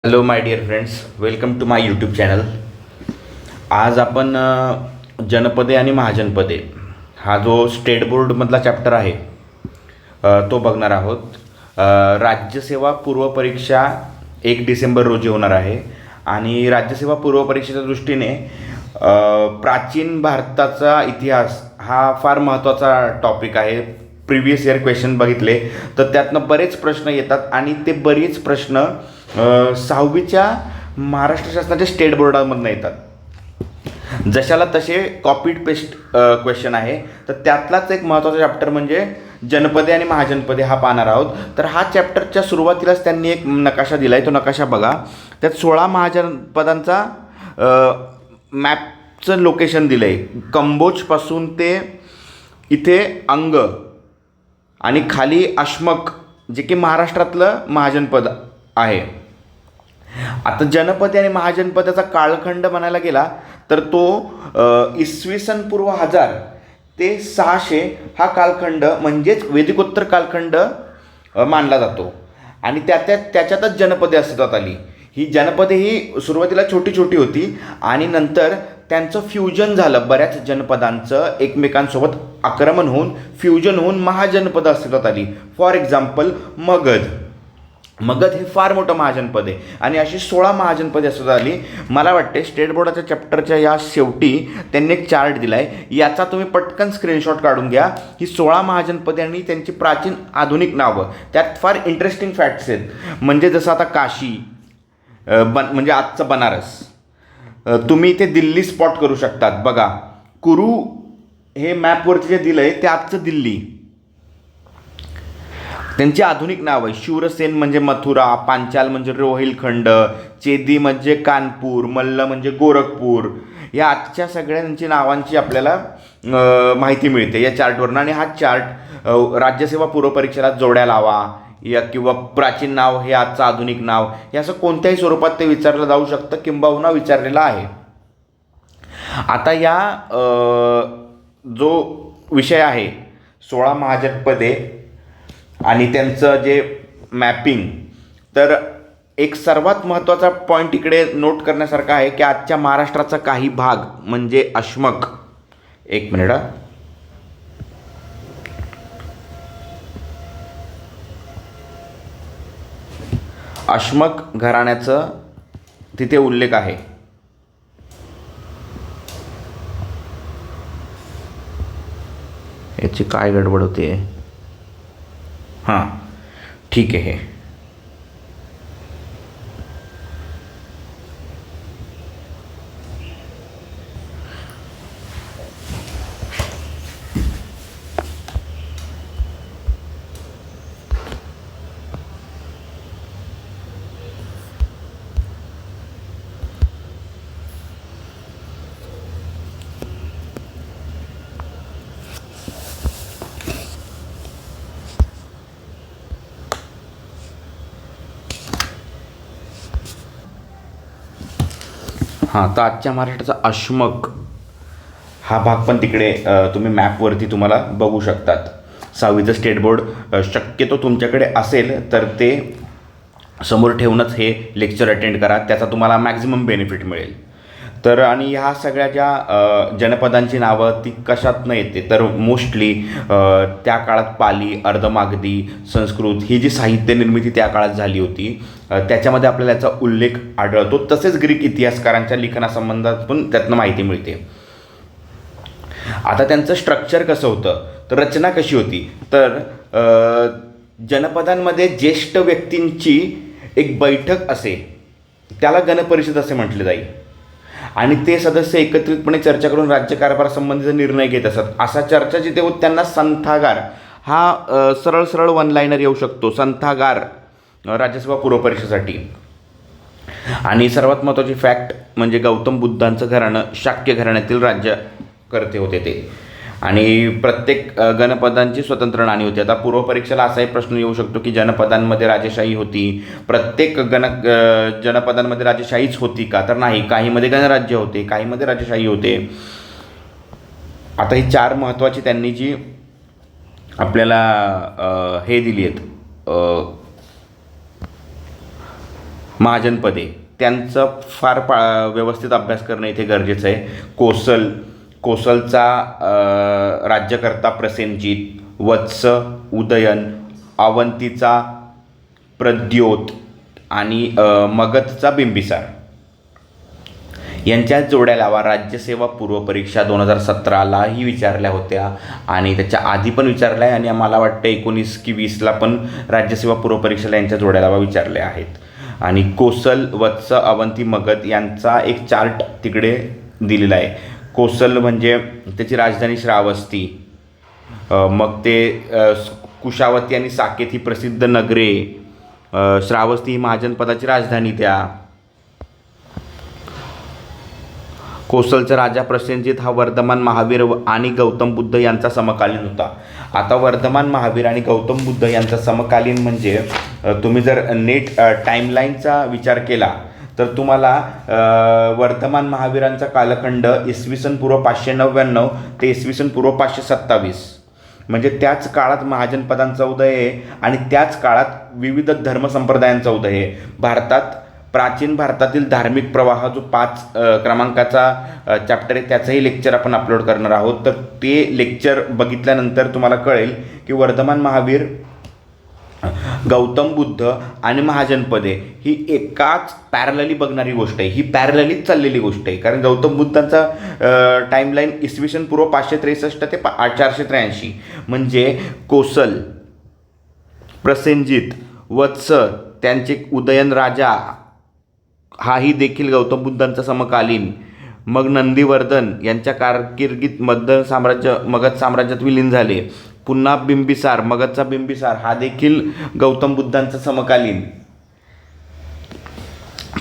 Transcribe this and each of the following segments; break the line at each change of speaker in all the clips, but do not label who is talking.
Hello my dear friends, welcome to my YouTube channel. आज आपण जनपदे आणि महाजनपदे हा जो स्टेट बोर्डमधला चॅप्टर आहे तो बघणार आहोत. राज्यसेवा पूर्वपरीक्षा 1 डिसेंबर रोजी होणार आहे आणि राज्यसेवा पूर्वपरीक्षेच्या दृष्टीने प्राचीन भारताचा इतिहास हा फार महत्त्वाचा टॉपिक आहे. प्रिव्हियस इयर क्वेश्चन बघितले तर त्यातनं बरेच प्रश्न येतात आणि ते बरेच प्रश्न 6वीच्या महाराष्ट्र शासनाच्या स्टेट बोर्डामधून येतात. जशाला तसे कॉपीड पेस्ट क्वेश्चन आहे. तर त्यातलाच एक महत्त्वाचा चॅप्टर म्हणजे जनपदे आणि महाजनपदे हा पाहणार आहोत. तर हा चॅप्टरच्या सुरुवातीलाच त्यांनी एक नकाशा दिला आहे, तो नकाशा बघा. त्यात 16 महाजनपदांचा मॅपचं लोकेशन दिलं आहे. कंबोजपासून ते इथे अंग आणि खाली अश्मक, जे की महाराष्ट्रातलं महाजनपद आहे. आता जनपदे आणि महाजनपदाचा कालखंड म्हणायला गेला तर तो इसवी सन पूर्व 1000 ते 600 हा कालखंड म्हणजेच वेदिकोत्तर कालखंड मानला जातो. आणि त्याच्यातच जनपदे अस्तित्वात आली. ही जनपदे ही सुरुवातीला छोटी छोटी होती आणि नंतर त्यांचं फ्युजन झालं. बऱ्याच जनपदांचं एकमेकांसोबत आक्रमण होऊन फ्युजन होऊन महाजनपदं अस्तित्वात आली. फॉर एक्झाम्पल मगध हे फार मोठं महाजनपद आहे आणि अशी 16 महाजनपदे अस्तित्वात आली. मला वाटते स्टेट बोर्डाच्या चॅप्टरच्या या शेवटी त्यांनी एक चार्ट दिला आहे, याचा तुम्ही पटकन स्क्रीनशॉट काढून घ्या. ही 16 महाजनपदे आणि त्यांची प्राचीन आधुनिक नावं, त्यात फार इंटरेस्टिंग फॅक्ट्स आहेत. म्हणजे जसं आता काशी म्हणजे आजचं बनारस, तुम्ही इथे दिल्ली स्पॉट करू शकतात. बघा, कुरू हे मॅपवरती जे दिलं आहे ते आजचं दिल्ली. त्यांची आधुनिक नाव आहे. शूरसेन म्हणजे मथुरा, पांचाल म्हणजे रोहिलखंड, चेदी म्हणजे कानपूर, मल्ल म्हणजे गोरखपूर. या आजच्या सगळ्यांची नावांची आपल्याला माहिती मिळते या चार्टवरनं. आणि हा चार्ट राज्यसेवा पूर्वपरीक्षेला जोड्या लावा या किंवा प्राचीन नाव हे आजचं आधुनिक नाव, हे असं कोणत्याही स्वरूपात ते विचारलं जाऊ शकतं किंबहुना विचारलेलं आहे. आता या जो विषय आहे 16 महाजनपदे आणि त्यांचं जे मॅपिंग, तर एक सर्वात महत्त्वाचा पॉईंट इकडे नोट करण्यासारखा आहे की आजच्या महाराष्ट्राचा काही भाग म्हणजे अश्मक, एक मिनिट, अश्मक घराण्याचं तिथे उल्लेख आहे. याची काय गडबड होते? हां, ठीक आहे. हां, तर आजच्या महाराष्ट्राचा अश्मक हा भाग पण तिकडे तुम्ही मॅपवरती तुम्हाला बघू शकतात. 6वीचं स्टेट बोर्ड शक्यतो तुमच्याकडे असेल तर ते समोर ठेवूनच हे लेक्चर अटेंड करा, त्याचा तुम्हाला मॅक्झिमम बेनिफिट मिळेल. तर आणि ह्या सगळ्या ज्या जनपदांची नावं ती कशातनं येते तर मोस्टली त्या काळात पाली, अर्धमागधी, संस्कृत ही जी साहित्य निर्मिती त्या काळात झाली होती त्याच्यामध्ये आपल्याला याचा उल्लेख आढळतो. तसेच ग्रीक इतिहासकारांच्या लिखाणासंबंधात पण त्यातनं माहिती मिळते. आता त्यांचं स्ट्रक्चर कसं होतं, तर रचना कशी होती, तर जनपदांमध्ये ज्येष्ठ व्यक्तींची एक बैठक असे, त्याला गणपरिषद असे म्हटले जाईल आणि ते सदस्य एकत्रितपणे चर्चा करून राज्यकारभारासंबंधीचा निर्णय घेत असतात. असा चर्चा जिथे होत त्यांना संथागार हा सरळ सरळ वन लाईनर येऊ शकतो, संथागार राज्यसेवा पूर्वपरीक्षेसाठी. आणि सर्वात महत्त्वाची फॅक्ट म्हणजे गौतम बुद्धांचं घराणं शाक्य घराण्यातील राज्यकर्ते होते ते. आणि प्रत्येक गणपदांची स्वतंत्र नाणी होती. आता पूर्वपरीक्षेला असाही प्रश्न येऊ शकतो की जनपदांमध्ये राजेशाही होती, प्रत्येक जनपदांमध्ये राजेशाहीच होती का, तर नाही, काहीमध्ये गणराज्य होते, काहीमध्ये राजेशाही होते. आता ही 4 महत्त्वाची त्यांनी जी आपल्याला हे दिली आहेत महाजनपदे त्यांचं फार व्यवस्थित अभ्यास करणं इथे गरजेचं आहे. कोसलचा राज्यकर्ता प्रसेनजित, वत्स उदयन, अवंतीचा प्रद्योत आणि मगधचा बिंबिसार यांच्या जोड्या लावा. राज्यसेवा पूर्वपरीक्षा 2017लाही विचारल्या होत्या आणि त्याच्या आधी पण विचारल्या आहे आणि मला वाटतं 19 की 20ला पण राज्यसेवा पूर्वपरीक्षेला यांच्या जोड्या लावा विचारल्या आहेत. आणि कोसल, वत्स, अवंती, मगध यांचा एक चार्ट तिकडे दिलेला आहे. कोसल म्हणजे त्याची राजधानी श्रावस्ती, मग ते कुशावती आणि साकेत ही प्रसिद्ध नगरे, श्रावस्ती ही महाजनपदाची राजधानी त्या. कोसलचा राजा प्रसेनजित हा वर्धमान महावीर आणि गौतम बुद्ध यांचा समकालीन होता. आता वर्धमान महावीर आणि गौतम बुद्ध यांचा समकालीन म्हणजे तुम्ही जर नेट टाईमलाईनचा विचार केला तर तुम्हाला वर्धमान महावीरांचा कालखंड इसवी सन पूर्व 599 ते इसवी सन पूर्व 527 म्हणजे त्याच काळात महाजनपदांचा उदय आहे आणि त्याच काळात विविध धर्मसंप्रदायांचा उदय आहे. प्राचीन भारतातील धार्मिक प्रवाह जो 5 क्रमांकाचा चॅप्टर आहे त्याचंही लेक्चर आपण अपलोड करणार आहोत. तर ते लेक्चर बघितल्यानंतर तुम्हाला कळेल की वर्धमान महावीर, गौतम बुद्ध आणि महाजनपदे ही एकाच पॅरलली बघणारी गोष्ट आहे. ही पॅरललीच चाललेली गोष्ट आहे कारण गौतम बुद्धांचा टाईमलाईन इसवी सन पूर्व 563 ते 483 म्हणजे कोसल, प्रसेनजित, वत्स, त्यांचे उदयन राजा हाही देखील गौतम बुद्धांचा समकालीन. मग नंदीवर्धन यांच्या कारकिर्दीत मगध साम्राज्यात विलीन झाले. पुन्हा बिंबिसार, मगधचा बिंबिसार हा देखील गौतम बुद्धांचा समकालीन.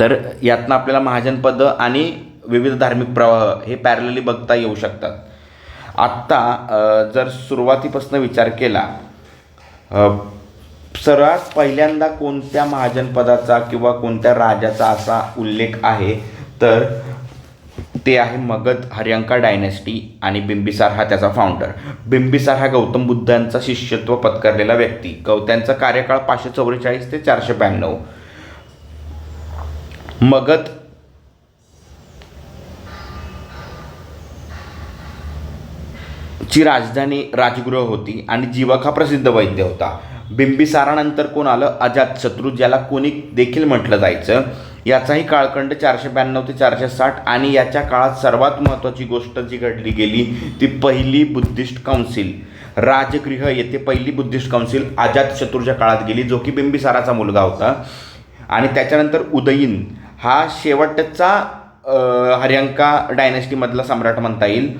तर यातनं आपल्याला महाजनपद आणि विविध धार्मिक प्रवाह हे पॅरलली बघता येऊ शकतात. आत्ता जर सुरुवातीपासून विचार केला, सर्वात पहिल्यांदा कोणत्या महाजनपदाचा किंवा कोणत्या राजाचा असा उल्लेख आहे तर ते आहे मगध हर्यंका डायनेस्टी आणि बिंबिसार हा त्याचा फाउंडर. बिंबिसार हा गौतम बुद्धांचा शिष्यत्व पत्करलेला व्यक्ती. त्यांचा कार्यकाळ 544 ते 492. मगध ची राजधानी राजगृह होती आणि जीवक हा प्रसिद्ध वैद्य होता. बिंबिसारानंतर कोण आलं? अजातशत्रू, ज्याला कोणी देखील म्हटलं जायचं. याचाही काळखंड 492 ते 460 आणि याच्या काळात सर्वात महत्त्वाची गोष्ट जी घडली गेली ती पहिली बुद्धिस्ट काउन्सिल. राजगृह येथे पहिली बुद्धिस्ट काउन्सिल अजातशत्रूच्या काळात गेली, जो की बिंबिसाराचा मुलगा होता. आणि त्याच्यानंतर उदयीन हा शेवटचा हर्यंका डायनेस्टीमधला सम्राट म्हणता येईल.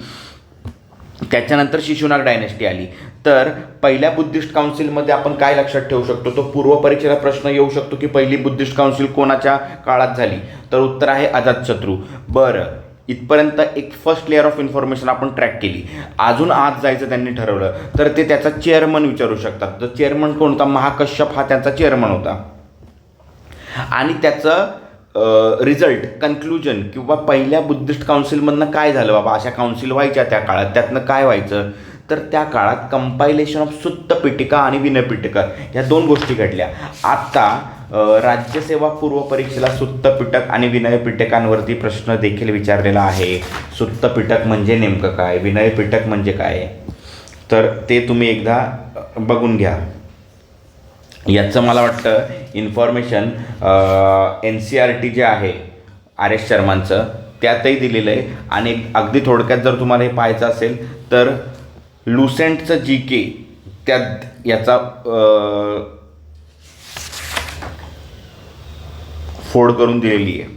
त्याच्यानंतर शिशुनाग डायनेस्टी आली. तर पहिल्या बुद्धिस्ट काउन्सिलमध्ये आपण काय लक्षात ठेवू शकतो? तो पूर्वपरीक्षेला प्रश्न येऊ शकतो की पहिली बुद्धिस्ट काउन्सिल कोणाच्या काळात झाली? तर उत्तर आहे अजातशत्रू. बरं, इथपर्यंत एक फर्स्ट लेअर ऑफ इन्फॉर्मेशन आपण ट्रॅक केली. अजून आज जायचं त्यांनी ठरवलं तर ते त्याचा चेअरमन विचारू शकतात. तर चेअरमन कोण होता? महाकश्यप हा त्यांचा चेअरमन होता. आणि त्याचं रिझल्ट, कन्क्लुजन किंवा पहिल्या बुद्धिस्ट काउन्सिलमधनं काय झालं बाबा, अशा काउन्सिल व्हायच्या त्या काळात, त्यातनं काय व्हायचं तर त्या काळात कंपायलेशन ऑफ सुत्त पिटिका आणि विनयपिटका ह्या 2 गोष्टी घडल्या. आत्ता राज्यसेवा पूर्व परीक्षेला सुत्त पिटक आणि विनय पिटकांवरती प्रश्न देखील विचारलेला आहे. सुत्त पिटक म्हणजे नेमकं काय, विनय पिटक म्हणजे काय, तर ते तुम्ही एकदा बघून घ्या. याचं मला वाटतं इन्फॉर्मेशन NCERT जे आहे RS शर्मांचं त्यातही दिलेलं आहे. आणि अगदी थोडक्यात जर तुम्हाला हे पाहायचं असेल तर लुसेंटचं GK त्यात याचा फोड करून दिलेली आहे.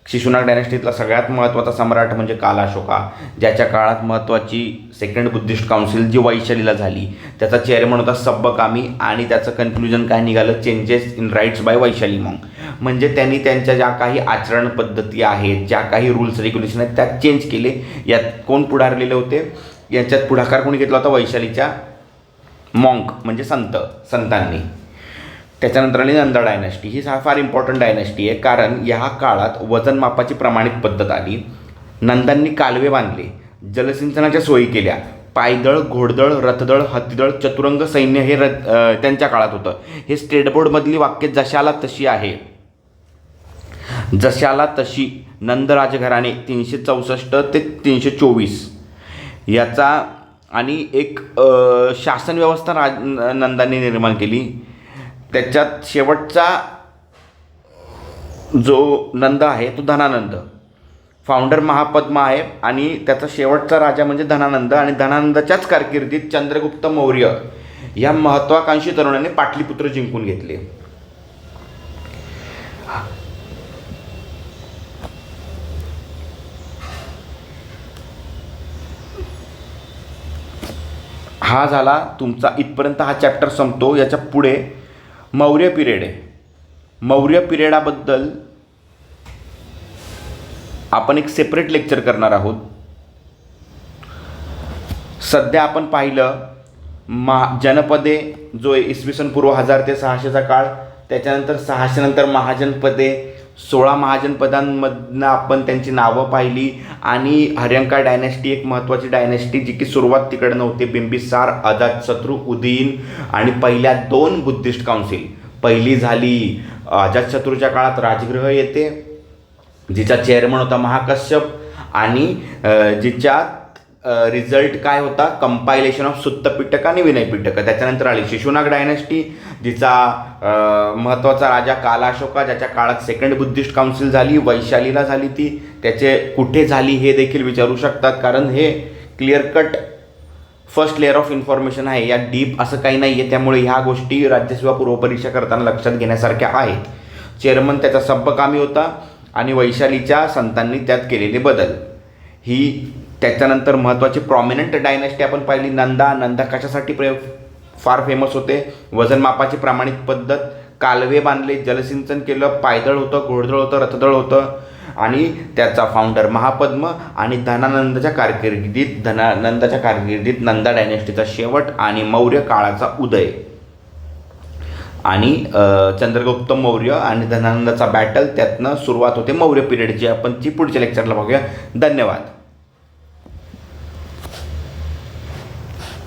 शिशुनाग डायनेस्टीतला सगळ्यात महत्त्वाचा सम्राट म्हणजे कालाशोका, ज्याच्या काळात महत्त्वाची सेकंड बुद्धिस्ट काउन्सिल जी वैशालीला झाली. त्याचा चेअरमन होता सब्बकामी आणि त्याचं कन्क्लुजन काय निघालं? Changes in rights by Vaishali Monk. म्हणजे त्यांनी त्यांच्या ज्या काही आचरण पद्धती आहेत, ज्या काही रूल्स रेग्युलेशन आहेत त्यात चेंज केले. यात कोण पुढारलेले होते? याच्यात पुढाकार कोणी घेतला होता? वैशालीच्या मॉन्क म्हणजे संतांनी. त्याच्यानंतर आली नंदा डायनेस्टी. ही फार इम्पॉर्टंट डायनेस्टी आहे कारण ह्या काळात वजन मापाची प्रमाणित पद्धत आली. नंदांनी कालवे बांधले, जलसिंचनाच्या सोयी केल्या, पायदळ, घोडदळ, रथदळ, हत्तीदळ, चतुरंग सैन्य हे त्यांच्या काळात होतं. हे स्टेट बोर्डमधली वाक्य जशाला तशी आहे. जशाला तशी. नंद राजघराणे 364 ते 324 याचा आणि एक शासन व्यवस्था नंदांनी निर्माण केली. त्याच्यात शेवटचा जो नंद आहे तो धनानंद. फाउंडर महापद्मा आहे आणि त्याचा शेवटचा राजा म्हणजे धनानंद. आणि धनानंदाच्याच कारकिर्दीत चंद्रगुप्त मौर्य या महत्त्वाकांक्षी तरुणाने पाटलीपुत्र जिंकून घेतले. हा झाला तुमचा, इथपर्यंत हा चॅप्टर संपतो. याच्या पुढे मौर्य पिरियड आहे. मौर्य पिरियडाबद्दल आपण एक सेपरेट लेक्चर करणार आहोत. सध्या आपण पाहिलं जनपदे जो इसवी सन पूर्व 1000 ते 600चा काळ, त्याच्यानंतर 600 नंतर महाजनपदे. 16 महाजनपदांमधनं आपण त्यांची नावं पाहिली. आणि हर्यंका डायनॅस्टी एक महत्त्वाची डायनॅस्टी जी की सुरुवात तिकडे नव्हती. बिंबिसार, अजातशत्रू, उदयीन आणि पहिल्या 2 बुद्धिस्ट काउन्सिल. पहिली झाली अजातशत्रूच्या काळात राजगृह येते, जिचा चेअरमन होता महाकश्यप आणि जिच्यात रिझल्ट काय होता, कंपायलेशन ऑफ सुत्त पिटक आणि विनय पिटक. त्याच्यानंतर आली शिशुनाग डायनॅस्टी, जिचा महत्त्वाचा राजा कालाशोका, ज्याच्या काळात सेकंड बुद्धिस्ट काउन्सिल झाली. वैशालीला झाली ती. त्याचे कुठे झाली हे देखील विचारू शकतात, कारण हे clear cut first layer of information आहे. या डीप असं काही नाही आहे. त्यामुळे ह्या गोष्टी राज्यसेवा पूर्वपरीक्षा करताना लक्षात घेण्यासारख्या आहेत. चेअरमन त्याचा संपकामी होता आणि वैशालीच्या संतांनी त्यात केलेले बदल. ही त्याच्यानंतर महत्त्वाची प्रॉमिनंट डायनॅस्टी आपण पाहिली नंदा. नंदा कशासाठी फार फेमस होते? वजनमापाची प्रामाणिक पद्धत, कालवे बांधले, जलसिंचन केलं, पायदळ होतं, घोडदळ होतं, रथदळ होतं. आणि त्याचा फाउंडर महापद्म. आणि धनानंदाच्या कारकिर्दीत नंदा डायनॅस्टीचा शेवट आणि मौर्य काळाचा उदय. आणि चंद्रगुप्त मौर्य आणि धनानंदाचा बॅटल, त्यातनं सुरुवात होते मौर्य पिरियडची. आपण ती पुढच्या लेक्चरला बघूया. धन्यवाद.